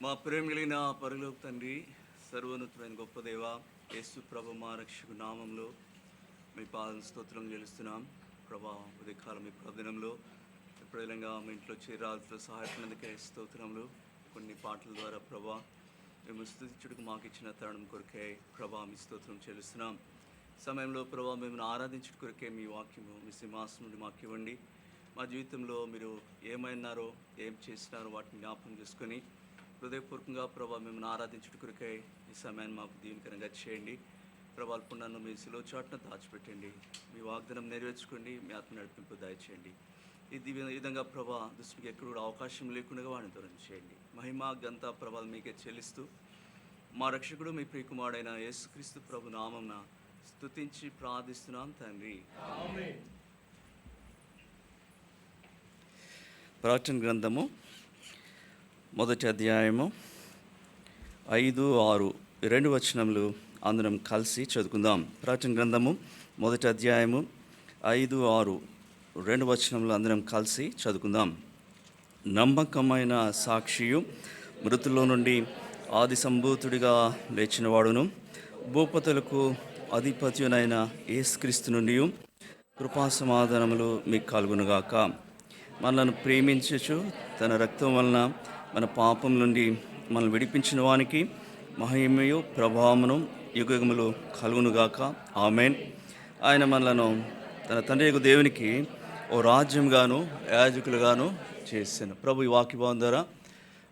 మా ప్రేమ కలిగిన పరలోక తండ్రి, సర్వోన్నతుడైన గొప్ప దేవ, యేసు ప్రభు మా రక్షకు నామంలో మీ పాదం స్తోత్రం చెల్లిస్తున్నాం. ప్రభా, ఉదయకాలం మీ ప్రదినంలో ఎప్పుడైనా మా ఇంట్లో చేరాలతో సహాయపడినందుకే స్తోత్రములు. కొన్ని పాటల ద్వారా ప్రభా మేము స్తుతించుటకు మాకు ఇచ్చిన తరుణం కొరకే ప్రభా మీ స్తోత్రం చెల్లిస్తున్నాం. సమయంలో ప్రభా మేము ఆరాధించుట కొరకే మీ వాక్యము మీ సింహాసనం నుండి మాకు ఇవ్వండి. మా జీవితంలో మీరు ఏమైనారో ఏం చేసినారో వాటిని జ్ఞాపకం చేసుకొని హృదయపూర్వకంగా ప్రభా మిమ్మల్ని ఆరాధించుట కొరకై ఈ సమయాన్ని మాకు దీవెనకరంగా చేయండి. ప్రభాల్పు నన్ను మీ శిలువ చాటున దాచిపెట్టండి. మీ వాగ్దానం నెరవేర్చుకోండి. మీ ఆత్మ నడిపింపు దయచేయండి. ఈ విధంగా ప్రభా దుష్టునికి ఎక్కడ కూడా అవకాశం లేకుండా వాడిని దూరం చేయండి. మహిమ గంత ప్రభావం మీకే చెల్లిస్తూ మా రక్షకుడు మీ ప్రియకుమారుడైన యేసుక్రీస్తు ప్రభు నామమున స్తుతించి ప్రార్థిస్తున్నాం తండ్రి. ప్రకటన గ్రంథము 1వ అధ్యాయము 5, 6 2 వచనములు అందరం కలిసి చదువుకుందాం. ప్రకటన గ్రంథము 1వ అధ్యాయము 5, 6 2 వచనములు అందరం కలిసి చదువుకుందాం. నమ్మకమైన సాక్షియు, మృతుల్లో నుండి ఆది సంభూతుడిగా లేచినవాడును, భూపతులకు అధిపత్యునైన యేసుక్రీస్తు నుండి కృపా సమాధానములు మీకు కలుగునుగాక. మనలను ప్రేమించుచు తన రక్తం వలన మన పాపం నుండి మనల్ని విడిపించిన వానికి మహిమయు ప్రభావమును యుగములు కలుగునుగాక. ఆమేన్. ఆయన మనలను తన తండ్రి యొక్క దేవునికి ఓ రాజ్యంగాను యాజకులుగాను చేశాను. ప్రభు ఈ వాక్యభావం ద్వారా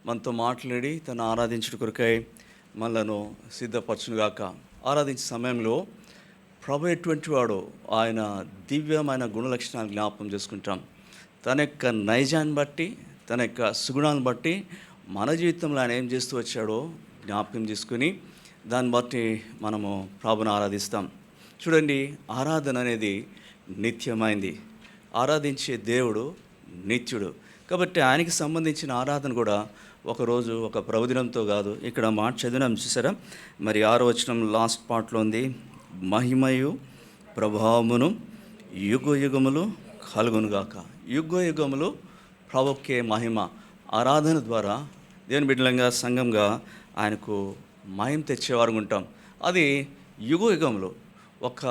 మనతో మాట్లాడి తను ఆరాధించుట కొరకై మనలను సిద్ధపరచునుగాక. ఆరాధించే సమయంలో ప్రభు ఎటువంటి వాడో ఆయన దివ్యమైన గుణలక్షణాలు జ్ఞాపకం చేసుకుంటాం. తన యొక్క నైజాన్ని బట్టి, తన యొక్క సుగుణాలను బట్టి మన జీవితంలో ఆయన ఏం చేస్తూ వచ్చాడో జ్ఞాపకం చేసుకుని దాన్ని బట్టి మనము ప్రభుని ఆరాధిస్తాం. చూడండి, ఆరాధన అనేది నిత్యమైంది. ఆరాధించే దేవుడు నిత్యుడు కాబట్టి ఆయనకి సంబంధించిన ఆరాధన కూడా ఒకరోజు ఒక ప్రభుదినంతో కాదు. ఇక్కడ మాట చదివినాం చూసారా, మరి 6వ వచనం లాస్ట్ పార్ట్లో ఉంది, మహిమయు ప్రభావమును యుగ యుగములు కలుగునుగాక. యుగ యుగములు ప్రభుకే మహిమ. ఆరాధన ద్వారా దేవుని బిడ్డలంగా సంఘంగా ఆయనకు మహిమ తెచ్చేవారు ఉంటాం. అది యుగ యుగంలో, ఒక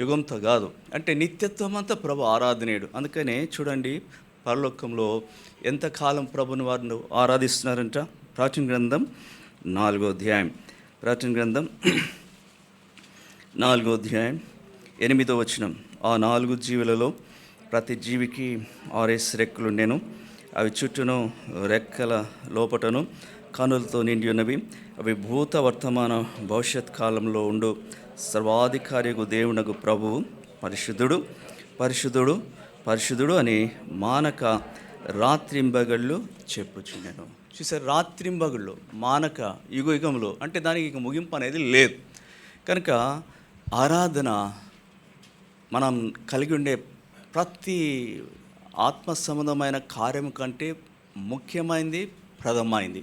యుగంతో కాదు. అంటే నిత్యత్వం అంతా ప్రభు ఆరాధనీయుడు. అందుకనే చూడండి, పరలోకంలో ఎంతకాలం ప్రభుని వారిని ఆరాధిస్తున్నారంట. ప్రకటన గ్రంథం 4వ అధ్యాయం, ప్రకటన గ్రంథం 4వ అధ్యాయం 8వ వచనం. ఆ 4 జీవులలో ప్రతి జీవికి 6 రెక్కలు ఉండెను. అవి చుట్టూను రెక్కల లోపటను కనులతో నిండి ఉన్నవి. అవి భూత వర్తమాన భవిష్యత్ కాలంలో ఉండు సర్వాధికారియగు దేవునకు ప్రభువు పరిశుద్ధుడు పరిశుద్ధుడు పరిశుద్ధుడు అని మానక రాత్రింబగళ్ళు చెప్పుచుండెను. చూసారు, రాత్రింబగళ్ళు మానక యుగ యుగంలో, అంటే దానికి ఇక ముగింపు అనేది లేదు. కనుక ఆరాధన మనం కలిగి ఉండే ప్రతి ఆత్మ సంబంధమైన కార్యం కంటే ముఖ్యమైనది, ప్రథమైంది.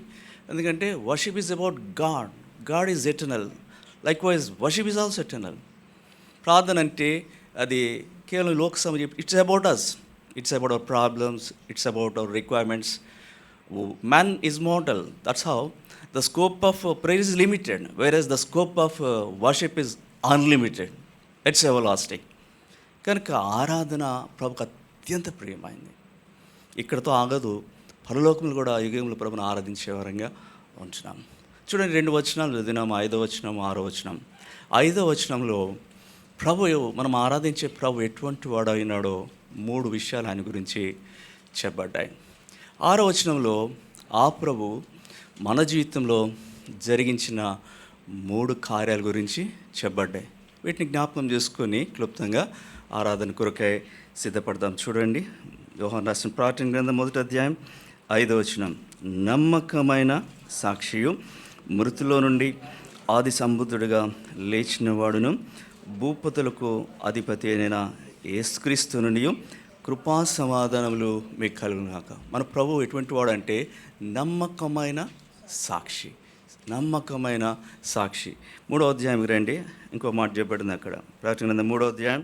ఎందుకంటే worship is about God. God is eternal. Likewise worship is also eternal. ప్రార్థన అంటే అది కేవలం లోక సమయం. It's about us, it's about our problems, it's about our requirements. Man is mortal, that's how the scope of prayer is limited, where the scope of worship is unlimited. It's everlasting. కనుక ఆరాధన ప్రభుకు అత్యంత ప్రియమైంది. ఇక్కడతో ఆగదు, పరలోకములు కూడా యుగంలో ప్రభుని ఆరాధించే వరంగా ఉంచున్నాం. చూడండి, 2 వచనాలు చదివినాము, 5వ వచనం, 6వ వచనం. 5వ వచనంలో ప్రభు, మనం ఆరాధించే ప్రభు ఎటువంటి వాడు అయినాడో 3 విషయాలు ఆయన గురించి చెప్పబడ్డాయి. 6వ వచనంలో ఆ ప్రభు మన జీవితంలో జరిగించిన 3 కార్యాల గురించి చెప్పబడ్డాయి. వీటిని జ్ఞాపకం చేసుకొని క్లుప్తంగా ఆరాధన కొరకై సిద్ధపడదాం. చూడండి, యోహాను రాసిన ప్రకటన గ్రంథం 1వ అధ్యాయం 5వ వచనం. నమ్మకమైన సాక్షియు, మృతులో నుండి ఆది సంబుద్ధుడిగా లేచిన వాడును, భూపతులకు అధిపతి అయిన యేసుక్రీస్తు నుండి కృపా సమాధానములు మీకు కలుగునుగాక. మన ప్రభు ఎటువంటి వాడు అంటే నమ్మకమైన సాక్షి. నమ్మకమైన సాక్షి. 3వ అధ్యాయం రండి, ఇంకో మాట చెప్పబడింది అక్కడ. ప్రకటన గ్రంథం 3వ అధ్యాయం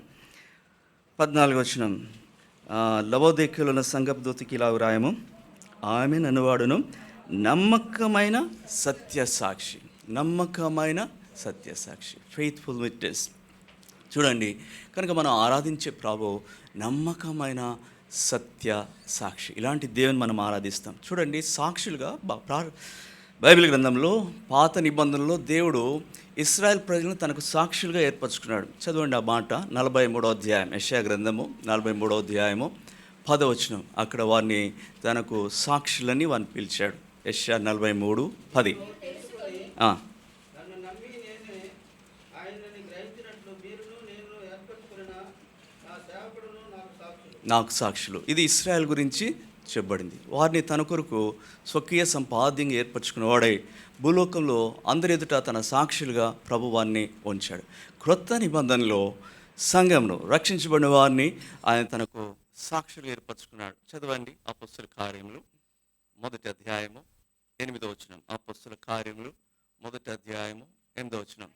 14వ వచనం. లవోదికీయులో ఉన్న సంఘపు దూతకి ఇలా వ్రాయము, ఆమె నన్నువాడును నమ్మకమైన సత్యసాక్షి. నమ్మకమైన సత్యసాక్షి, ఫెయిత్ఫుల్ విట్నెస్. చూడండి, కనుక మనం ఆరాధించే ప్రభు నమ్మకమైన సత్య సాక్షి. ఇలాంటి దేవుని మనం ఆరాధిస్తాం. చూడండి, సాక్షులుగా బైబిల్ గ్రంథంలో పాత నిబంధనలో దేవుడు ఇశ్రాయేల్ ప్రజలను తనకు సాక్షులుగా ఏర్పరచుకున్నాడు. చదవండి ఆ మాట, 43వ అధ్యాయం, యెషయా గ్రంథము 43వ అధ్యాయము 10వ వచనం. అక్కడ వారిని తనకు సాక్షులని వారిని పిలిచాడు. యెషయా 43:10. నాకు సాక్షులు. ఇది ఇశ్రాయేల్ గురించి చెప్పబడింది. వారిని తన కొరకు స్వకీయ సంపాద్యంగా ఏర్పరచుకున్నవాడై భూలోకంలో అందరి ఎదుట తన సాక్షులుగా ప్రభు వారిని ఉంచాడు. క్రొత్త నిబంధనలో సంఘంను రక్షించబడిన వారిని ఆయన తనకు సాక్షులుగా ఏర్పరచుకున్నాడు. చదవండి, అపొస్తలుల కార్యములు 1వ అధ్యాయము 8వ వచనం. అపొస్తలుల కార్యములు 1వ అధ్యాయము 8వ వచనం.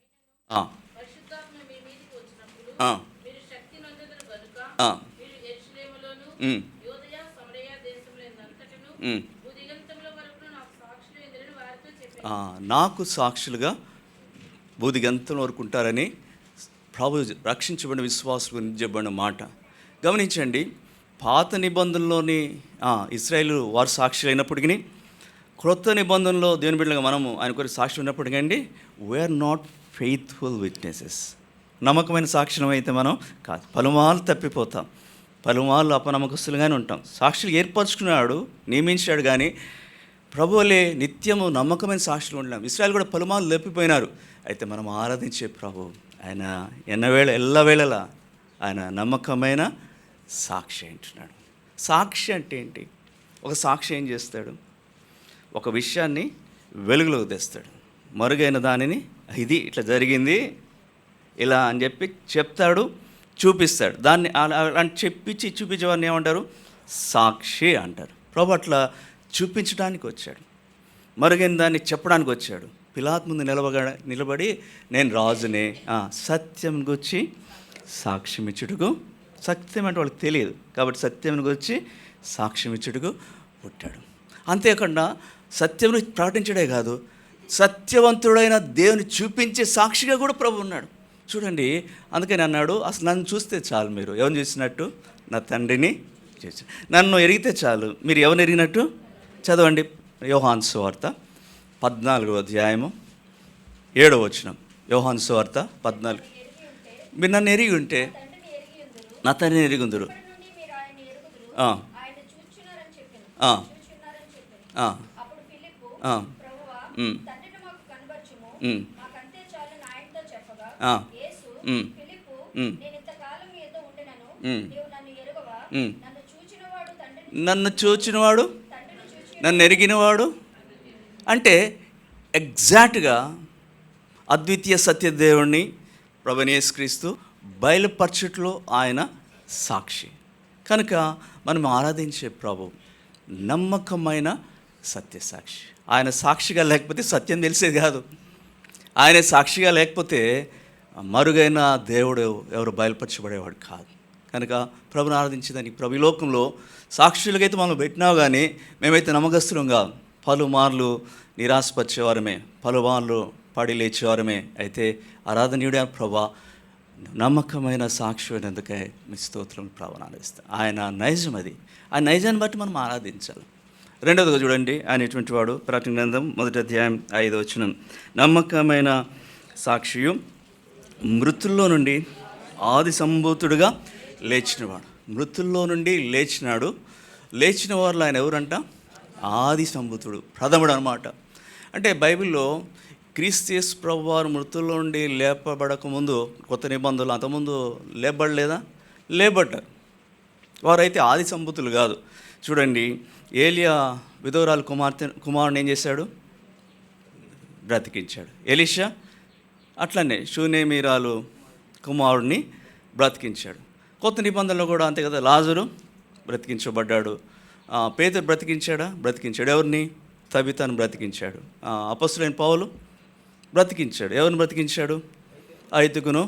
నాకు సాక్షులుగా భూదిగంతం వరకు ఉంటారని ప్రభు రక్షించబడిన విశ్వాసులు గురించి చెప్పబడిన మాట గమనించండి. పాత నిబంధనలోని ఇశ్రాయేలు వారు సాక్షులు అయినప్పటికీ, క్రొత్త నిబంధనలో దేవుని బిడ్డలుగా మనము ఆయన కొరకు సాక్షులు ఉన్నప్పటికీ అండి, వీఆర్ నాట్ ఫెయిత్ఫుల్ విట్నెసెస్. నమ్మకమైన సాక్షులం అయితే మనం కాదు. పలుమార్లు తప్పిపోతాం, పలుమార్లు అపనమ్మకస్తులుగానే ఉంటాం. సాక్షులు ఏర్పరచుకున్నాడు, నియమించాడు, కానీ ప్రభువులే నిత్యము నమ్మకమైన సాక్షులు ఉండలేం. ఇశ్రాయేలు కూడా పలుమార్లు తప్పిపోయినారు. అయితే మనం ఆరాధించే ప్రభు ఆయన ఎల్లవేళలా ఆయన నమ్మకమైన సాక్షి అంటున్నాడు. సాక్షి అంటే ఏంటి? ఒక సాక్షి ఏం చేస్తాడు? ఒక విషయాన్ని వెలుగులోకి తెస్తాడు. మరుగైన దానిని ఇది ఇట్లా జరిగింది ఇలా అని చెప్పి చెప్తాడు, చూపిస్తాడు. దాన్ని అలా చూపించే వారిని ఏమంటారు? సాక్షి అంటారు. ప్రభు అట్లా చూపించడానికి వచ్చాడు, మరుగైన దాన్ని చెప్పడానికి వచ్చాడు. పిలాతు ముందు నిలబడి నేను రాజునే, సత్యం గురించి సాక్ష్యం ఇచ్చుటకు, సత్యం అంటే వాళ్ళకి తెలియదు కాబట్టి సత్యం గురించి సాక్ష్యం ఇచ్చుటకు పుట్టాడు. అంతేకాకుండా సత్యం ప్రకటించడే కాదు, సత్యవంతుడైన దేవుని చూపించే సాక్షిగా కూడా ప్రభు ఉన్నాడు. చూడండి, అందుకని అన్నాడు, అసలు నన్ను చూస్తే చాలు, మీరు ఎవరిని చూసినట్టు? నా తండ్రిని చూసి. నన్ను ఎరిగితే చాలు, మీరు ఎవరిని ఎరిగినట్టు? చదవండి, యోహాను సువార్త 14వ అధ్యాయము 7వ వచనం. యోహాను సువార్త 14. మీరు నన్ను ఎరిగి ఉంటే నా తండ్రిని ఎరిగి ఉందురు. నన్ను చూచినవాడు నన్ను ఎరిగినవాడు అంటే ఎగ్జాక్ట్గా అద్వితీయ సత్యదేవుణ్ణి ప్రభువైన యేసుక్రీస్తు బయలుపరచుటలో ఆయన సాక్షి. కనుక మనం ఆరాధించే ప్రభు నమ్మకమైన సత్యసాక్షి. ఆయన సాక్షిగా లేకపోతే సత్యం తెలిసేది కాదు. ఆయన సాక్షిగా లేకపోతే మరుగైన దేవుడు ఎవరు బయలుపరచబడేవాడు కాదు. కనుక ప్రభుని ఆరాధించేదానికి ప్రభు ఈ లోకంలో సాక్షులకైతే మనం పెట్టినావు, కానీ మేమైతే నమ్మకస్తులం కాదు. పలుమార్లు నిరాశపరిచేవారమే, పలుమార్లు పడి లేచేవారమే. అయితే ఆరాధనీయుడే ప్రభా నమ్మకమైన సాక్షి అయినందుకే మీ స్తోత్రం ప్రభావం ఆరాధిస్తాం. ఆయన నైజం అది. ఆ నైజాన్ని బట్టి మనం ఆరాధించాలి. రెండవదిగా చూడండి, ఆయన ఎటువంటి వాడు? ప్రకటన గ్రంథం 1వ అధ్యాయం 5వ వచనం. నమ్మకమైన సాక్షియు మృతుల్లో నుండి ఆది సంభూతుడుగా లేచినవాడు. మృతుల్లో నుండి లేచినాడు. లేచిన వారిలో ఆయన ఎవరంట? ఆది సంభూతుడు, ప్రథముడు అనమాట. అంటే బైబిల్లో క్రీస్తు యేసు ప్రభు వారు మృతుల్లో నుండి లేపబడకముందు, కొత్త నిబంధనలు అంతకుముందు లేపబడలేదా? లేపబడ్డారు. వారైతే ఆది సంభూతులు కాదు. చూడండి, ఏలియా విధవరాలు కుమారుని ఏం చేశాడు? బ్రతికించాడు. ఎలీషా అట్లనే షూనేమీరాలు కుమారుడిని బ్రతికించాడు. కొత్త నిబంధనలో కూడా అంతే కదా, లాజరు బ్రతికించబడ్డాడు. పేతురు బ్రతికించాడా? బ్రతికించాడు. ఎవరిని? తబితను బ్రతికించాడు. అపొస్తలుడైన పౌలు బ్రతికించాడు. ఎవరిని బ్రతికించాడు? ఐతుకును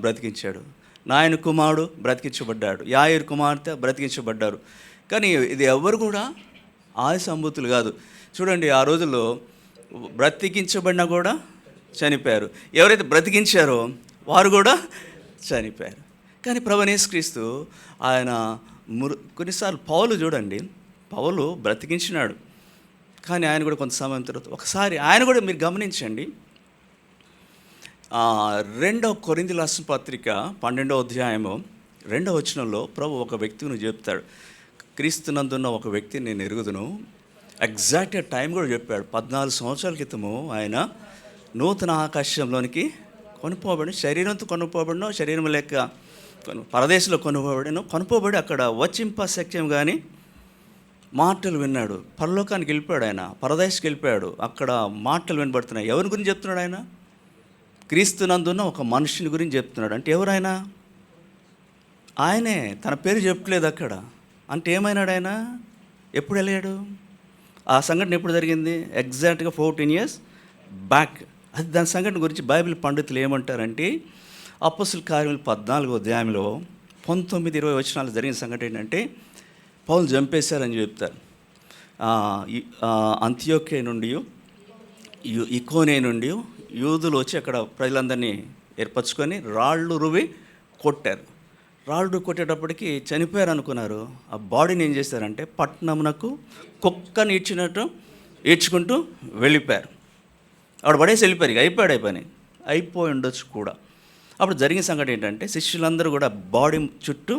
బ్రతికించాడు. నాయన కుమారుడు బ్రతికించబడ్డాడు. యాయిరు కుమార్తె బ్రతికించబడ్డారు. కానీ ఇది ఎవరు కూడా ఆది సంభూతులు కాదు. చూడండి, ఆ రోజుల్లో బ్రతికించబడినా కూడా చనిపోయారు. ఎవరైతే బ్రతికించారో వారు కూడా చనిపోయారు. కానీ ప్రభువైన యేసుక్రీస్తు ఆయన కొన్నిసార్లు పౌలు చూడండి, పౌలు బ్రతికించినాడు, కానీ ఆయన కూడా కొంత సమయం తర్వాత ఒకసారి ఆయన కూడా మీరు గమనించండి, 2 కొరింథీ రాసిన పత్రిక 12వ అధ్యాయము 2వ వచనంలో ప్రభు ఒక వ్యక్తిని చెప్తాడు. క్రీస్తునందున్న ఒక వ్యక్తిని నేను ఎరుగుదును. ఎగ్జాక్ట్గా టైం కూడా చెప్పాడు. 14 సంవత్సరాల క్రితము ఆయన నూతన ఆకాశంలోనికి కొనుక్కోబడి, శరీరంతో కొనుక్కోబడినో, శరీరం లేక పరదేశంలో కొనుక్కోబడి అక్కడ వచ్చింపశక్యం కానీ మాటలు విన్నాడు. పరలోకానికి వెళ్ళిపోయాడు ఆయన, పరదేశకి వెళ్ళిపోయాడు. అక్కడ మాటలు వినబడుతున్నాయి. ఎవరి గురించి చెప్తున్నాడు ఆయన? క్రీస్తునందున్న ఒక మనుషుని గురించి చెప్తున్నాడు. అంటే ఎవరైనా? ఆయనే. తన పేరు చెప్పలేదు అక్కడ. అంటే ఏమైనాడు ఆయన? ఎప్పుడు వెళ్ళాడు? ఆ సంఘటన ఎప్పుడు జరిగింది? ఎగ్జాక్ట్గా 14 years బ్యాక్. అది దాని సంఘటన గురించి బైబిల్ పండితులు ఏమంటారంటే, అపోస్తలుల కార్యములు 14వ అధ్యాయంలో 19-20 వచనాలు జరిగిన సంఘటన ఏంటంటే, పౌలు చంపేశారని చెప్తారు. అంతియోక్య నుండి, ఇకోనే నుండి యూదులు వచ్చి అక్కడ ప్రజలందరినీ ఏర్పరచుకొని రాళ్ళు రువి కొట్టారు. రాళ్ళు కొట్టేటప్పటికి చనిపోయారు అనుకున్నారు. ఆ బాడీని ఏం చేశారంటే పట్టణమునకు కుక్కని ఈడ్చుకుంటూ వెళ్ళిపోయారు. అక్కడ పడేసి వెళ్ళిపోయారు. ఇక అయిపోయాడు పని, అయిపోయి ఉండొచ్చు కూడా. అప్పుడు జరిగిన సంఘటన ఏంటంటే, శిష్యులందరూ కూడా బాడీ చుట్టూ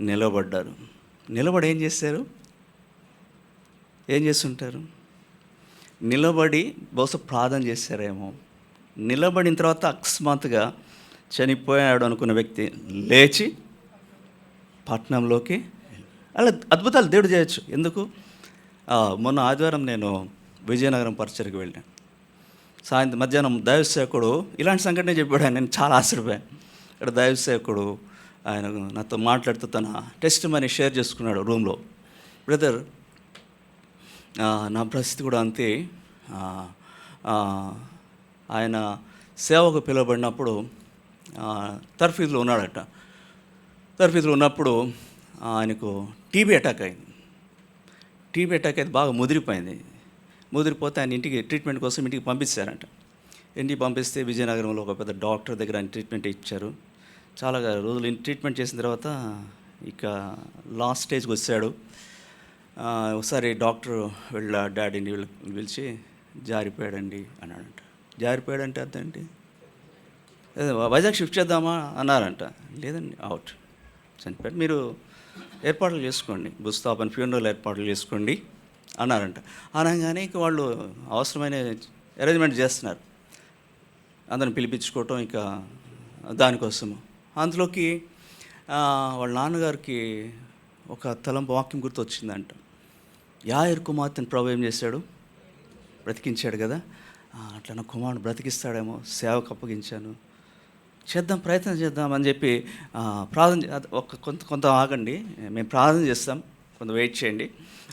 నిలబడ్డారు. నిలబడి ఏం చేస్తారు? ఏం చేస్తుంటారు? నిలబడి బహుశా ప్రార్థన చేశారేమో. నిలబడిన తర్వాత అకస్మాత్తుగా చనిపోయాడు అనుకున్న వ్యక్తి లేచి పట్టణంలోకి, అలా అద్భుతాలు దేవుడు చేయొచ్చు. ఎందుకు? మొన్న ఆదివారం నేను విజయనగరం పరిచయకు వెళ్ళాను. మధ్యాహ్నం దైవ సేవకుడు ఇలాంటి సంఘటన చెప్పాడు. నేను చాలా ఆశ్చర్యపోయాను. ఇక్కడ దైవ సేవకుడు ఆయన నాతో మాట్లాడుతూ తన టెస్ట్ మనీ షేర్ చేసుకున్నాడు రూమ్లో. బ్రదర్, నా పరిస్థితి కూడా అంతే. ఆయన సేవకు పిలువబడినప్పుడు తర్ఫీదులో ఉన్నాడట. తర్ఫీదులో ఉన్నప్పుడు ఆయనకు టీబీ అటాక్ అయింది. టీబీ అటాక్ అయితే బాగా ముదిరిపోతే ఆయన ఇంటికి ట్రీట్మెంట్ కోసం ఇంటికి పంపించారంట. ఇంటికి పంపిస్తే విజయనగరంలో ఒక పెద్ద డాక్టర్ దగ్గర ఆయన ట్రీట్మెంట్ ఇచ్చారు. చాలా రోజులు ట్రీట్మెంట్ చేసిన తర్వాత ఇక లాస్ట్ స్టేజ్కి వచ్చాడు. ఒకసారి డాక్టర్ డాడీని పిలిచి జారిపోయాడండి అన్నాడంట. జారిపోయాడంటే అర్థం ఏంటి? వైజాగ్ షిఫ్ట్ చేద్దామా అన్నారంట. లేదండి, అవుట్, చనిపోయాడు, మీరు ఏర్పాట్లు చేసుకోండి, భూస్థాపన ఫ్యూనరల్ ఏర్పాట్లు చేసుకోండి అన్నారంట. అనగానే ఇక వాళ్ళు అవసరమైన అరేంజ్మెంట్ చేస్తున్నారు, అందరిని పిలిపించుకోవటం ఇక దానికోసము. అందులోకి వాళ్ళ నాన్నగారికి ఒక తలంపు వాక్యం గుర్తొచ్చిందంట. యాయర్ కుమార్తెను ప్రభు ఏం చేశాడు? బ్రతికించాడు కదా. అట్లా నా కుమారుడు బ్రతికిస్తాడేమో, సేవకు అప్పగించాను, ప్రయత్నం చేద్దాం అని చెప్పి ప్రార్థన, కొంత ఆగండి, మేము ప్రార్థన చేస్తాం, కొంత వెయిట్ చేయండి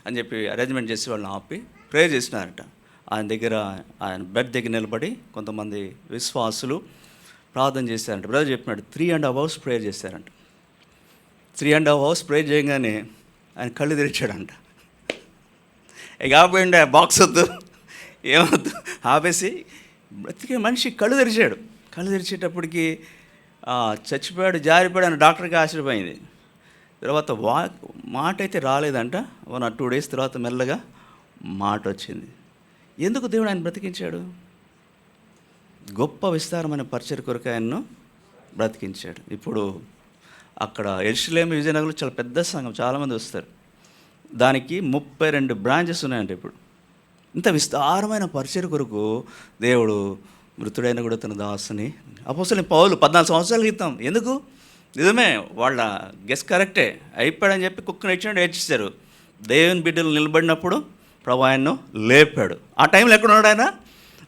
అని చెప్పి అరేంజ్మెంట్ చేసి వాళ్ళని ఆపి ప్రేయర్ చేసినారట. ఆయన బెడ్ దగ్గర నిలబడి కొంతమంది విశ్వాసులు ప్రార్థన చేశారంట. బ్రదర్ చెప్పినాడు 3.5 hours ప్రేయర్ చేశారంట. 3.5 hours ప్రేయర్ చేయగానే ఆయన కళ్ళు తెరిచాడంట. ఇక ఆపేయండి, బాక్స్ వద్దు, ఏమొద్దు, ఆపేసి బ్రతికే మనిషి కళ్ళు తెరిచాడు. కళ్ళు తెరిచేటప్పటికి చచ్చిపోయాడు, జారిపోయాడు అని డాక్టర్కి ఆశ్చర్యపోయింది. తర్వాత మాట అయితే రాలేదంట. 1 or 2 days తర్వాత మెల్లగా మాట వచ్చింది. ఎందుకు దేవుడు ఆయన బ్రతికించాడు? గొప్ప విస్తారమైన పరిచయ కొరకు ఆయన్ను బ్రతికించాడు. ఇప్పుడు అక్కడ యెరూషలేము విజయనగరంలో చాలా పెద్ద సంఘం, చాలామంది వస్తారు. దానికి 32 branches ఉన్నాయంట. ఇప్పుడు ఇంత విస్తారమైన పరిచయ కొరకు దేవుడు మృతుడైన కూడా తన దాసుని అపోస్తలుడైన పౌలు 14 సంవత్సరాల క్రితం. ఎందుకు? నిజమే, వాళ్ళ గెస్ కరెక్టే, అయిపోయాడని చెప్పి కుక్కను ఇచ్చినట్టు ఏడ్చేశారు. దేవుని బిడ్డలు నిలబడినప్పుడు ప్రభు ఆయన్ను లేపాడు. ఆ టైంలో ఎక్కడ ఉన్నాడు ఆయన?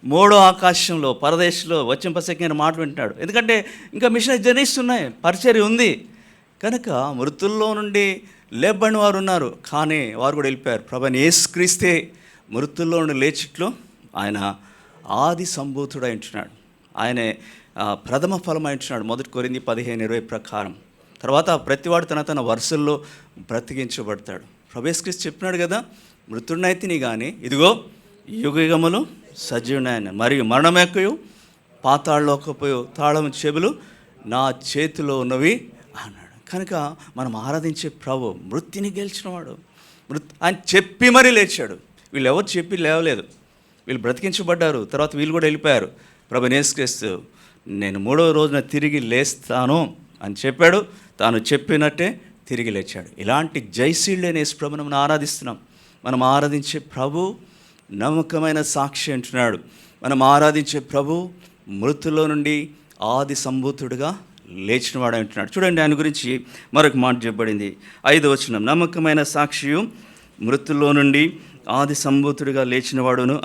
3వ ఆకాశంలో పరదేశంలో వచ్చింపశక్యమైన మాటలు వింటున్నాడు. ఎందుకంటే ఇంకా మిషన్ జర్నీస్ ఉన్నాయి, పరిచర్య ఉంది కనుక. మృతుల్లో నుండి లేపబడిన వారు ఉన్నారు, కానీ వారు కూడా వెళ్ళిపోయారు. ప్రభువైన యేసుక్రీస్తే మృతుల్లో నుండి లేచిట్లు ఆయన ఆది సంభూతుడై ఉంటున్నాడు. ఆయనే ప్రథమ ఫలం అయింటున్నాడు. 1 కొరింథీ 15:20 ప్రకారం. తర్వాత ప్రతివాడు తన వరుసల్లో బ్రతికించబడతాడు. ప్రభు యేసుక్రీస్తు చెప్పినాడు కదా, మృతుడినైతిని కానీ ఇదిగో యుగయుగములు సజీవునాయన, మరియు మరణమెక్కయు పాతాళలోకపోయు తాళము చెవులు నా చేతిలో ఉన్నవి అన్నాడు. కనుక మనం ఆరాధించే ప్రభు మృత్యుని గెలిచినవాడు. ఆయన చెప్పి మరీ లేచాడు. వీళ్ళు ఎవరు చెప్పి లేవలేదు, వీళ్ళు బ్రతికించబడ్డారు. తర్వాత వీళ్ళు కూడా వెళ్ళిపోయారు. ప్రభు యేసుక్రీస్తు నేను 3వ రోజున తిరిగి లేస్తాను అని చెప్పాడు. తాను చెప్పినట్టే తిరిగి లేచాడు. ఇలాంటి జయశీలుడైన యేసు ప్రభుని మనం ఆరాధిస్తున్నాం. మనం ఆరాధించే ప్రభు నమ్మకమైన సాక్షి అంటున్నాడు. మనం ఆరాధించే ప్రభు మృతుల్లో నుండి ఆది సంభూతుడుగా లేచినవాడు అంటున్నాడు. చూడండి, ఆయన గురించి మరొక మాట చెప్పబడింది. 5వ వచనం, నమ్మకమైన సాక్షియు మృతుల్లో నుండి ఆది సంభూతుడిగా లేచినవాడును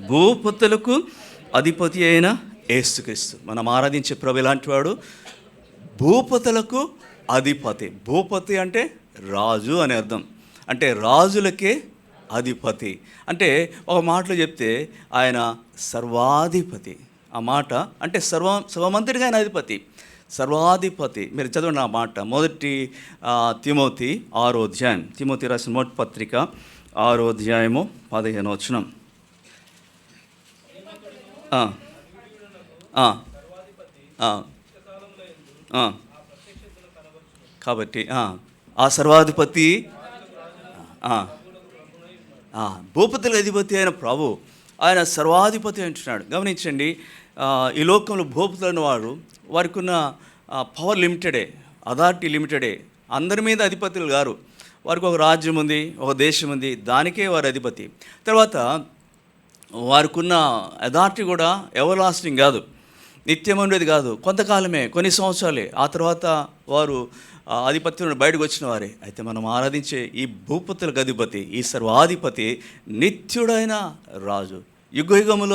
భూపతులకు అధిపతి అయిన యేసుక్రీస్తు. మనం ఆరాధించే ప్రభు ఎలాంటి వాడు? భూపతులకు అధిపతి. భూపతి అంటే రాజు అని అర్థం. అంటే రాజులకే అధిపతి. అంటే ఒక మాటలో చెప్తే ఆయన సర్వాధిపతి. ఆ మాట అంటే సర్వమంతుడిగా ఆయన అధిపతి, సర్వాధిపతి. మీరు చదవండి ఆ మాట. 1 తిమోతి 6వ అధ్యాయం, తిమోతి రాసిన మొదటి పత్రిక 6వ అధ్యాయము 15వ వచనం. కాబట్టి ఆ సర్వాధిపతి భూపతుల అధిపతి అయిన ప్రభు ఆయన సర్వాధిపతి అంటున్నాడు. గమనించండి, ఈ లోకంలో భూపతులైన వారు వారికి ఉన్న పవర్ లిమిటెడే, అథారిటీ లిమిటెడే. అందరి మీద అధిపతులు గారు. వారికి ఒక రాజ్యం ఉంది, ఒక దేశం ఉంది, దానికే వారి అధిపతి. తర్వాత వారికి ఉన్న అథారిటీ కూడా ఎవర్ లాస్టింగ్ కాదు, నిత్యం ఉండేది కాదు, కొంతకాలమే, కొన్ని సంవత్సరాలే. ఆ తర్వాత వారు ఆధిపత్యం నుండి బయటకు వచ్చిన వారే. అయితే మనం ఆరాధించే ఈ భూపతులకు అధిపతి, ఈ సర్వాధిపతి నిత్యుడైన రాజు, యుగయుగముల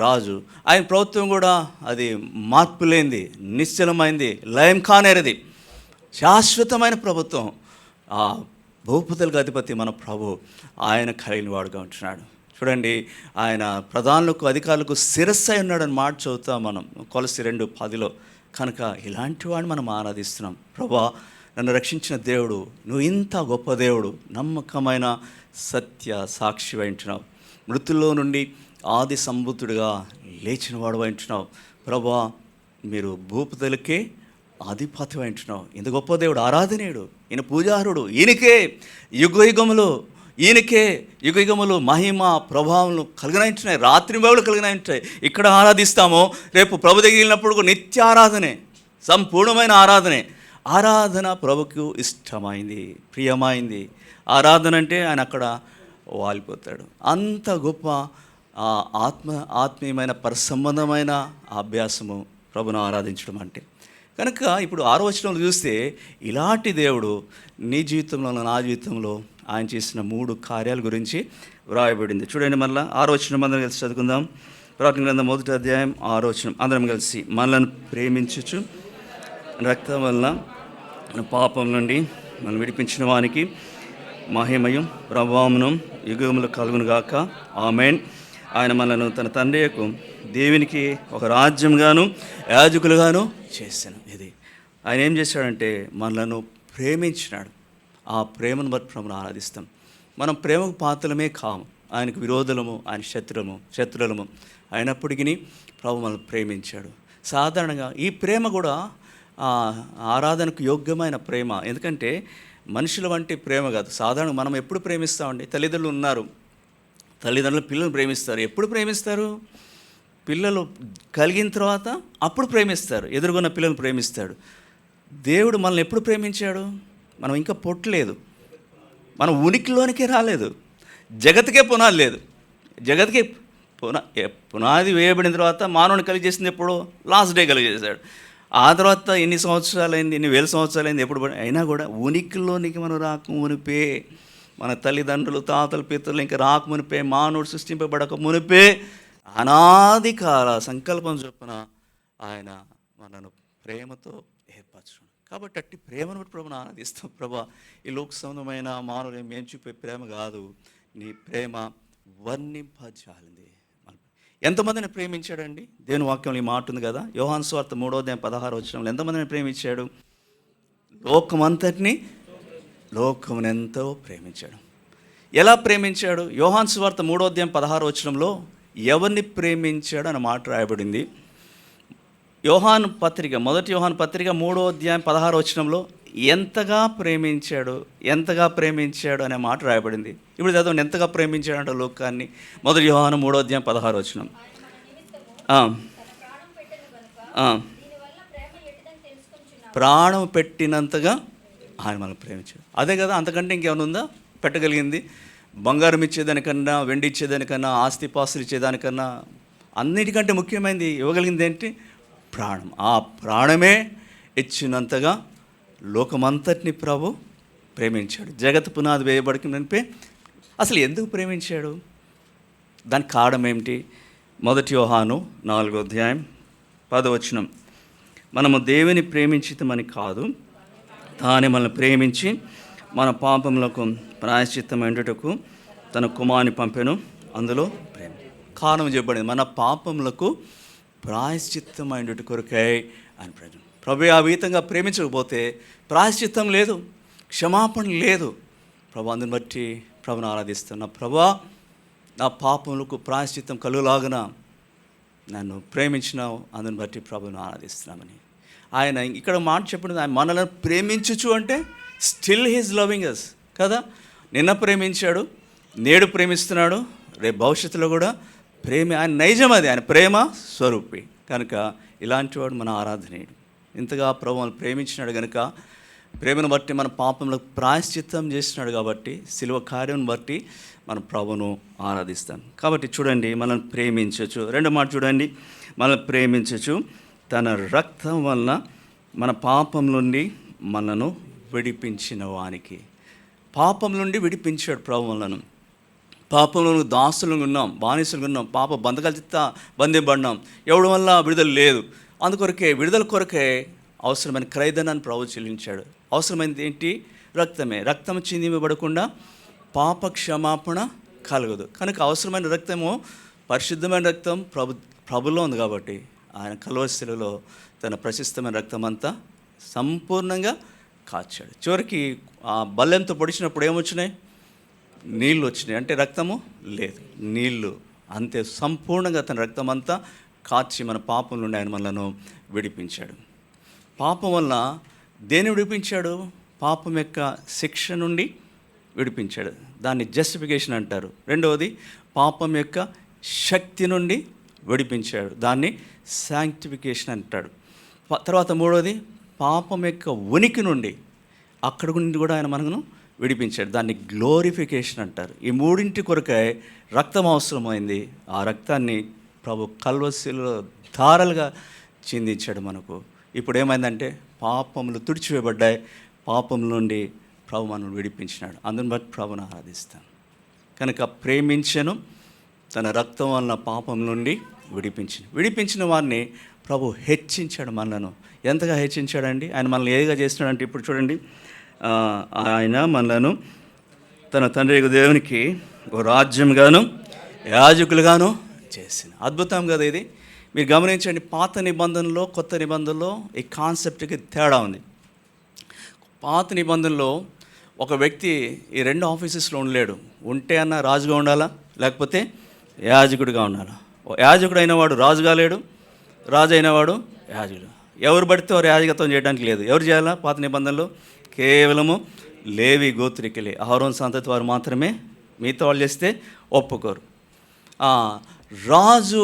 రాజు. ఆయన ప్రభుత్వం కూడా అది మార్పు లేనిది, నిశ్చలమైంది, లయం కానేరది, శాశ్వతమైన ప్రభుత్వం. ఆ భూపతులకు అధిపతి మన ప్రభు. ఆయన కలిగిన వాడుగా ఉంటున్నాడు. చూడండి, ఆయన ప్రధానులకు అధికారులకు శిరస్సై ఉన్నాడని మాట చదువుతాం మనం కొలసి 2:10. కనుక ఇలాంటి వాడిని మనం ఆరాధిస్తున్నాం. ప్రభా, నన్ను రక్షించిన దేవుడు, నువ్వు ఇంత గొప్ప దేవుడు, నమ్మకమైన సత్య సాక్షి అంటున్నావు, మృతుల్లో నుండి ఆది సంభూతుడిగా లేచిన వాడు అంటున్నావు. ప్రభా, మీరు భూపతులకే ఆధిపత్యం అంటున్నావు. ఇంత గొప్ప దేవుడు, ఆరాధనీయుడు, ఈయన పూజారుడు, ఈయనకే యుగయుగములు, ఈయనకే యుగయుగములు మహిమ ప్రభావం కలిగినాయింటున్నాయి, రాత్రి వేళలు కలిగినాయింటాయి. ఇక్కడ ఆరాధిస్తామో రేపు ప్రభు తగిలినప్పుడు నిత్యారాధనే, సంపూర్ణమైన ఆరాధనే. ఆరాధన ప్రభుకు ఇష్టమైంది, ప్రియమైంది. ఆరాధన అంటే ఆయన అక్కడ వాలిపోతాడు. అంత గొప్ప ఆత్మీయమైన పరిసంబంధమైన అభ్యాసము ప్రభును ఆరాధించడం అంటే. కనుక ఇప్పుడు 6వ వచనంలో చూస్తే ఇలాంటి దేవుడు నీ జీవితంలో, నా జీవితంలో ఆయన చేసిన 3 కార్యాల గురించి వ్రాయబడింది. చూడండి, మళ్ళీ 6వ వచనం అందరం కలిసి చదువుకుందాం. ప్రకటన గ్రంథం 1వ అధ్యాయం 6వ వచనం అందరం కలిసి. మనలను ప్రేమించుచు రక్తం వలన పాపం నుండి మనం విడిపించిన వానికి మహిమయు ప్రభావమును యుగములు కలుగునుగాక, ఆమేన్. ఆయన మనను తన తండ్రియకు దేవునికి ఒక రాజ్యంగాను యాజకులుగాను చేశాను. ఇది ఆయన ఏం చేశాడంటే మనలను ప్రేమించినాడు. ఆ ప్రేమను బట్టి మనం ఆరాధిస్తాం. మనం ప్రేమకు పాత్రలమే కాము, ఆయనకు విరోధులము, ఆయన శత్రులము అయినప్పటికీ ప్రభు మనల్ని ప్రేమించాడు. సాధారణంగా ఈ ప్రేమ కూడా ఆరాధనకు యోగ్యమైన ప్రేమ. ఎందుకంటే మనుషుల వంటి ప్రేమ కాదు. సాధారణంగా మనం ఎప్పుడు ప్రేమిస్తామండి? తల్లిదండ్రులు ఉన్నారు, తల్లిదండ్రులు పిల్లలు ప్రేమిస్తారు. ఎప్పుడు ప్రేమిస్తారు? పిల్లలు కలిగిన తర్వాత అప్పుడు ప్రేమిస్తారు, ఎదురుగున్న పిల్లలు ప్రేమిస్తాడు. దేవుడు మనల్ని ఎప్పుడు ప్రేమించాడు? మనం ఇంకా పుట్టలేదు, మనం ఉనికిలోనికే రాలేదు, జగత్కే పునాది లేదు. జగత్కి పునాది వేయబడిన తర్వాత మానవుని కలిగి చేసింది ఎప్పుడు? లాస్ట్ డే కలిగి చేశాడు. ఆ తర్వాత ఎన్ని సంవత్సరాలైంది, ఎన్ని వేల సంవత్సరాలైంది, ఎప్పుడు అయినా కూడా ఉనికిలోనికి మనం రాకమునిపే, మన తల్లిదండ్రులు, తాతలు, పితరులు ఇంకా రాకమునిపే, మానవుడు సృష్టింపబడక మునిపే అనాది కాల సంకల్పం చొప్పున ఆయన మనను ప్రేమతో ఏర్పరచును. కాబట్టి అట్టి ప్రేమను బట్టి ప్రభుని ఆరాధిస్తాం. ప్రభా, ఈ లోక సంబంధమైన మానవులు మేము చూపే ప్రేమ కాదు, నీ ప్రేమ వర్ణింపజాలింది. ఎంతమందిని ప్రేమించాడండి? దేవుని వాక్యంలో ఈ మాట ఉంది కదా, యోహాను సువార్త 3వ అధ్యాయం 16వ వచనంలో ఎంతమందిని ప్రేమించాడు? లోకమంతటిని, లోకమునెంతో ప్రేమించాడు. ఎలా ప్రేమించాడు? యోహాను సువార్త 3:16 ఎవరిని ప్రేమించాడు అన్న మాట రాయబడింది. మొదటి యోహాను పత్రిక 3:16 ఎంతగా ప్రేమించాడు అనే మాట రాయబడింది. ఇప్పుడు చదవండి, ఎంతగా ప్రేమించాడంట లోకాన్ని. మొదటి యోహాను 3:16. ప్రాణం పెట్టినంతగా ఆయన మనం ప్రేమించాడు. అదే కదా, అంతకంటే ఇంకేమైనా ఉందా పెట్టగలిగింది? బంగారం ఇచ్చేదానికన్నా, వెండి ఇచ్చేదానికన్నా, ఆస్తిపాస్తులు ఇచ్చేదానికన్నా అన్నిటికంటే ముఖ్యమైనది ఇవ్వగలిగింది ఏంటి? ప్రాణం. ఆ ప్రాణమే ఇచ్చినంతగా లోకమంతటిని ప్రభు ప్రేమించాడు. జగత్ పునాది వేయబడినప్పే అసలు ఎందుకు ప్రేమించాడు? దానికి కారణం ఏమిటి? మొదటి యోహాను 4:10 మనము దేవుని ప్రేమించితమని కాదు, తానే మనల్ని ప్రేమించి మన పాపములకు ప్రాయశ్చిత్తమైనటకు తన కుమారుని పంపెను. అందులో ప్రేమ కారణం చెప్పబడింది, మన పాపములకు ప్రాయశ్చిత్తమైనట కొరకై అని ప్రభు ఆ విధంగా ప్రేమించకపోతే ప్రాయశ్చిత్తం లేదు, క్షమాపణ లేదు. ప్రభు అందుని బట్టి ప్రభుని ఆరాధిస్తున్నా. ప్రభా, నా పాపములకు ప్రాయశ్చిత్తం కలుగులాగున నన్ను ప్రేమించినావు, అందుని బట్టి ప్రభుని ఆరాధిస్తున్నామని. ఆయన ఇక్కడ మాట చెప్పండి, ఆయన మనల్ని ప్రేమించచ్చు అంటే స్టిల్ హీజ్ లవింగ్ అస్ కదా. నిన్న ప్రేమించాడు, నేడు ప్రేమిస్తున్నాడు, రేపు భవిష్యత్తులో కూడా ఆయన నైజం, అది ఆయన ప్రేమ స్వరూపి. కనుక ఇలాంటి వాడు మన ఆరాధనీయుడు. ఇంతగా ప్రభువును ప్రేమించినాడు కనుక, ప్రేమను బట్టి మన పాపంలో ప్రాయశ్చిత్తం చేసినాడు కాబట్టి, శిలువ కార్యం బట్టి మన ప్రభువును ఆరాధిస్తాం. కాబట్టి చూడండి, మనం ప్రేమించవచ్చు. రెండో మాట చూడండి, మనం ప్రేమించవచ్చు తన రక్తం వలన మన పాపం నుండి మనను విడిపించిన వానికి. పాపం నుండి విడిపించాడు ప్రభువులను. పాపంలో దాసులుగా ఉన్నాం, బానిసలుగా ఉన్నాం, పాప బంధకాలతో బంధింపడినాం. ఎవడి వల్ల విడుదల లేదు. అందుకొరకే విడుదల కొరకే అవసరమైన క్రయధనాన్ని ప్రభు చెల్లించాడు. అవసరమైనది ఏంటి? రక్తమే. రక్తం చిందింపబడకుండా పాప క్షమాపణ కలగదు. కనుక అవసరమైన రక్తము, పరిశుద్ధమైన రక్తం ప్రభులో ఉంది కాబట్టి ఆయన కల్వరి శిలువలో తన ప్రశస్తమైన రక్తం అంతా సంపూర్ణంగా కాచాడు. చివరికి ఆ బల్లెంతో పొడిచినప్పుడు ఏమొచ్చినాయి? నీళ్ళు వచ్చినాయి. అంటే రక్తము లేదు, నీళ్ళు. అంతే సంపూర్ణంగా తన రక్తం అంతా కాచి మన పాపం నుండి ఆయన మనలను విడిపించాడు. పాపం వలన దేన్ని విడిపించాడు? పాపం యొక్క శిక్ష నుండి విడిపించాడు. దాన్ని జస్టిఫికేషన్ అంటారు. రెండవది, పాపం యొక్క శక్తి నుండి విడిపించాడు. దాన్ని శాంక్టిఫికేషన్ అంటాడు. తర్వాత మూడవది, పాపం యొక్క ఉనికి నుండి, అక్కడ నుండి కూడా ఆయన మనను విడిపించాడు. దాన్ని గ్లోరిఫికేషన్ అంటారు. ఈ మూడింటి కొరకై రక్తం అవసరమైంది. ఆ రక్తాన్ని ప్రభు కల్వరిలో ధారలుగా చిందించాడు మనకు. ఇప్పుడు ఏమైందంటే పాపములు తుడిచివేయబడ్డాయి. పాపం నుండి ప్రభు మనల్ని విడిపించినాడు. అందుని బట్టి ప్రభుని ఆరాధిస్తాను. కనుక ప్రేమించను, తన రక్తం వలన పాపం నుండి విడిపించిన వారిని ప్రభు హెచ్చించాడు మనలను. ఎంతగా హెచ్చించాడండి? ఆయన మనల్ని ఏదిగా చేస్తున్నాడంటే, ఇప్పుడు చూడండి, ఆయన మనలను తన తండ్రి దేవునికి ఓ రాజ్యంగాను యాజకులుగాను చేసిన. అద్భుతం కదా ఇది. మీరు గమనించండి, పాత నిబంధనలో కొత్త నిబంధనలో ఈ కాన్సెప్ట్కి తేడా ఉంది. పాత నిబంధనలో ఒక వ్యక్తి ఈ రెండు ఆఫీసెస్లో ఉండలేడు. ఉంటే అన్న రాజుగా ఉండాలా, లేకపోతే యాజకుడిగా ఉండాలా. యాజకుడు అయినవాడు రాజుగా లేడు, రాజు అయినవాడు యాజకుడు. ఎవరు పడితే వారు యాజకత్వం చేయడానికి లేదు. ఎవరు చేయాలా? పాత నిబంధనలో కేవలము లేవి గోత్రికులే, అహరోను సంతతి వారు మాత్రమే. మిగతా వాళ్ళు చేస్తే ఒప్పుకోరు. రాజు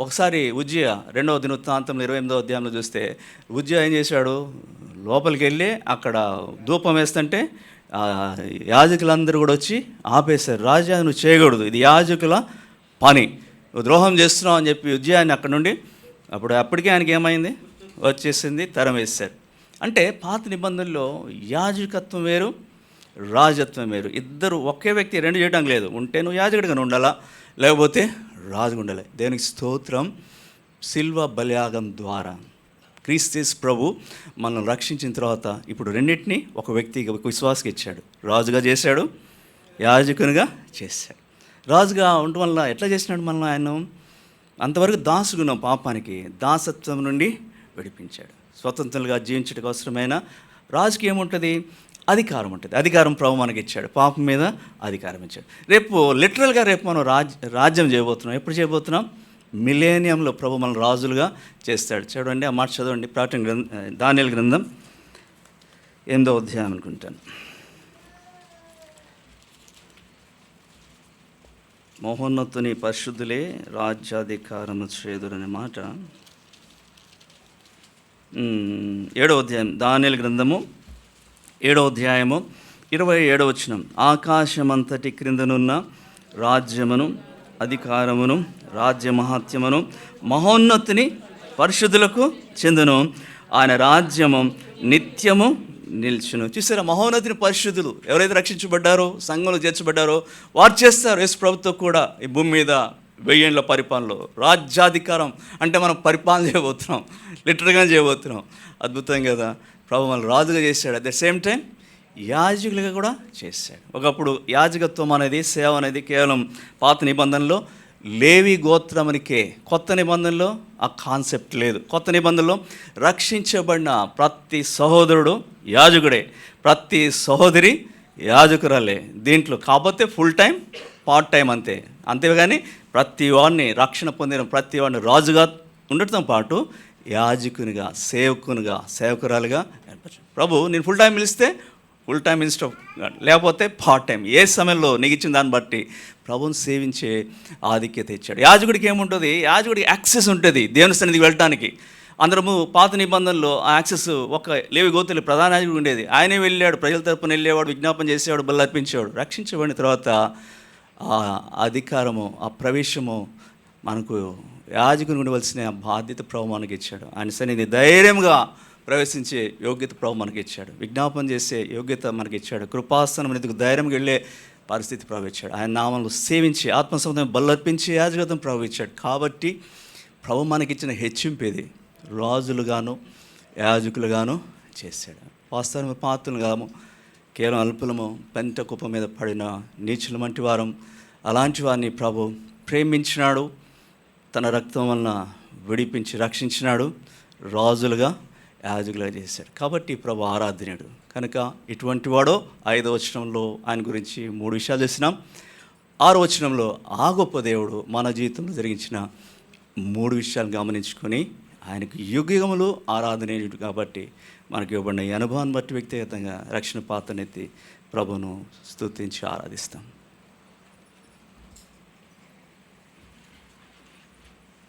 ఒకసారి ఉజ్జియా 2వ దినవృత్తాంతంలో 28వ అధ్యాయంలో చూస్తే, ఉజ్జియా ఏం చేశాడు? లోపలికి వెళ్ళి అక్కడ ధూపం వేస్తుంటే యాజకులందరూ కూడా వచ్చి ఆపేశారు. రాజా, నువ్వు చేయకూడదు, ఇది యాజకుల పని, నువ్వు ద్రోహం చేస్తున్నావు అని చెప్పి ఉజ్జియాని అక్కడ నుండి అప్పటికే ఆయనకి ఏమైంది? వచ్చేసింది, తరం వేశారు. అంటే పాత నిబంధనలో యాజకత్వం వేరు, రాజత్వం వేరు. ఇద్దరు ఒకే వ్యక్తి రెండు చేయడం లేదు. ఉంటే నువ్వు యాజకుడిగానే ఉండాలా, లేకపోతే రాజుగా ఉండాలి. దేవునికి స్తోత్రం. సిల్వ బలియాగం ద్వారా క్రీస్తు ప్రభు మనల్ని రక్షించిన తర్వాత ఇప్పుడు రెండింటినీ ఒక వ్యక్తికి, ఒక విశ్వాసకి ఇచ్చాడు. రాజుగా చేశాడు, యాజకునిగా చేశాడు. రాజుగా ఉండటం వల్ల ఎట్లా చేసినాడు మనల్ని? ఆయన అంతవరకు దాసుగున్నాం, పాపానికి దాసత్వం నుండి విడిపించాడు. స్వతంత్రంగా జీవించడానికి అవసరమైన రాజుకి ఏముంటుంది? అధికారం ఉంటుంది. అధికారం ప్రభు మనకి ఇచ్చాడు, పాపం మీద అధికారం ఇచ్చాడు. రేపు లిటరల్గా రేపు మనం రాజ్యం చేయబోతున్నాం. ఎప్పుడు చేయబోతున్నాం? మిలేనియంలో ప్రభు మన రాజులుగా చేస్తాడు. చూడండి, ఆ మాట చదవండి. ప్రకటన గ్రంథం, దానియేలు గ్రంథం 8వ అధ్యాయం అనుకుంటాను. మహోన్నతుని పరిశుద్ధులే రాజ్యాధికారము చేదురనే మాట 7వ అధ్యాయం, దానియేలు గ్రంథము 7వ అధ్యాయము 27వ వచనం. ఆకాశమంతటి క్రిందనున్న రాజ్యమును, అధికారమును, రాజ్య మహాత్యమును మహోన్నతుని పరిశుద్ధులకు చెందును. ఆయన రాజ్యము నిత్యము నిల్చును. చూసారా, మహోన్నతిని పరిశుద్ధులు ఎవరైతే రక్షించబడ్డారో, సంఘంలో చేర్చబడ్డారో వారు చేస్తారు యేసు ప్రభుతో కూడా ఈ భూమి మీద 1000 ఏళ్ల పరిపాలనలో. రాజ్యాధికారం అంటే మనం పరిపాలన చేయబోతున్నాం, లిటరల్గా చేయబోతున్నాం. అద్భుతం కదా. ప్రభు మనల్ని రాజుగా చేశాడు, అట్ ద సేమ్ టైం యాజకులుగా కూడా చేశాడు. ఒకప్పుడు యాజకత్వం అనేది, సేవ అనేది కేవలం పాత నిబంధనలో లేవి గోత్రమునికే. కొత్త నిబంధనలో ఆ కాన్సెప్ట్ లేదు. కొత్త నిబంధనలో రక్షించబడిన ప్రతి సహోదరుడు యాజకుడే, ప్రతి సహోదరి యాజకురాలే. దీంట్లో కాకపోతే ఫుల్ టైం, పార్ట్ టైం అంతేగాని ప్రతి వాడిని, రక్షణ పొందిన ప్రతి వాడిని రాజుగా ఉండటంతో పాటు యాజకునిగా, సేవకురాలుగా ప్రభు నేను ఫుల్ టైం పిలిస్తే ఫుల్ టైం మినిస్టర్, లేకపోతే పార్ట్ టైం, ఏ సమయంలో నీకు ఇచ్చిన దాన్ని బట్టి ప్రభుని సేవించే ఆధిక్యత ఇచ్చాడు. యాజకుడికి ఏముంటుంది? యాజకుడికి యాక్సెస్ ఉంటుంది దేవుని సన్నిధికి వెళ్ళటానికి. అందరము పాత నిబంధనలో ఆ యాక్సెస్ ఒక లేవి గోత్రులు ప్రధాన యాజకుడు ఉండేది. ఆయనే వెళ్ళాడు, ప్రజల తరపున వెళ్ళేవాడు, విజ్ఞాపన చేసేవాడు, బలి అర్పించేవాడు. రక్షించబడిన తర్వాత ఆ అధికారము, ఆ ప్రవేశము మనకు యాజకుని ఉండవలసిన బాధ్యత ప్రభు మనకి ఇచ్చాడు. ఆయన సన్నిధిని ధైర్యంగా ప్రవేశించే యోగ్యత ప్రభు మనకి ఇచ్చాడు. విజ్ఞాపన చేసే యోగ్యత మనకి ఇచ్చాడు. కృపాసనం ఎందుకు ధైర్యంగా వెళ్ళే పరిస్థితి ప్రభు ఇచ్చాడు. ఆయన నామంలో సేవించి ఆత్మసంబంధం బలర్పించి యాజకత్వం ప్రభు ఇచ్చాడు. కాబట్టి ప్రభు మనకిచ్చిన హెచ్చింపేది రాజులుగాను యాజకులుగాను చేశాడు. వాస్తవం పాత్రలుగాము కేవలం అల్పులము, పెంట కుప్ప మీద పడిన నీచుల వంటి వారం. అలాంటి వారిని ప్రభు ప్రేమించినాడు, తన రక్తం వలన విడిపించి రక్షించినాడు, రాజులుగా యాజకులుగా చేశాడు. కాబట్టి ప్రభు ఆరాధనీయుడు కనుక ఇటువంటి వాడో 5వ వచనంలో ఆయన గురించి 3 విషయాలు చూసినాం. 6వ వచనంలో ఆ గొప్ప దేవుడు మన జీవితంలో జరిగించిన 3 విషయాలు గమనించుకొని ఆయనకు యుగయుగములు ఆరాధనీయుడు కాబట్టి మనకు ఇవ్వబడిన ఈ అనుభవాన్ని బట్టి వ్యక్తిగతంగా రక్షణ పాత్రనెత్తి ప్రభును స్తుతించి ఆరాధిస్తాం.